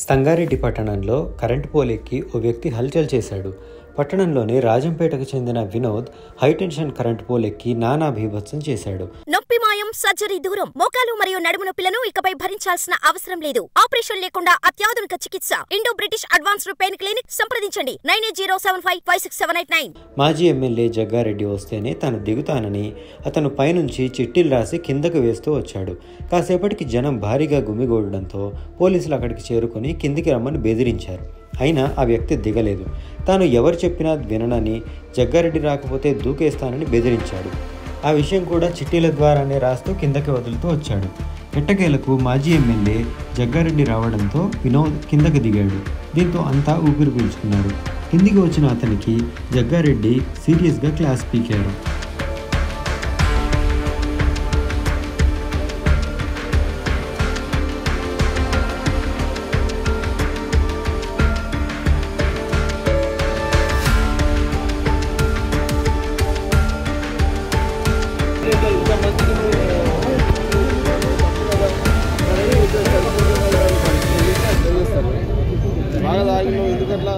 సంగారెడ్డి పట్టణంలో కరెంటు పోలెక్కి ఓ వ్యక్తి హల్చల్ చేశాడు. పట్టణంలోని రాజంపేటకు చెందిన వినోద్ హైటెన్షన్ కరెంటు పోలెక్కి నానా బీభత్సం చేశాడు. నొప్పి మాయం, సర్జరీ దూరం. మోకాలు మరియు నడుము నొప్పులను ఇకపై భరించాల్సిన అవసరం లేదు. ఆపరేషన్ లేకుండా అత్యాధునిక చికిత్స. Indo British advanced pain clinic సంప్రదించండి 9807556789. మాజీ ఎమ్మెల్యే జగ్గారెడ్డి వస్తేనే తాను దిగుతానని అతను పైనుంచి చిట్టీలు రాసి కిందకు వేస్తూ వచ్చాడు. కాసేపటికి జనం భారీగా గుమిగూడడంతో పోలీసులు అక్కడికి చేరుకుని కిందికి రమ్మని బెదిరించారు. అయినా ఆ వ్యక్తి దిగలేదు. తాను ఎవరు చెప్పినా విననని, జగ్గారెడ్డి రాకపోతే దూకేస్తానని బెదిరించాడు. ఆ విషయం కూడా చిట్టీల ద్వారానే రాస్తూ కిందకి వదులుతూ వచ్చాడు. ఎట్టకేలకు మాజీ ఎమ్మెల్యే జగ్గారెడ్డి రావడంతో వినోద్ కిందకి దిగాడు. దీంతో అంతా ఊపిరి పీల్చుకున్నారు. కిందికి వచ్చిన అతనికి జగ్గారెడ్డి సీరియస్గా క్లాస్ పీకాడు. బాగా తాగిన ఎందుకట్లా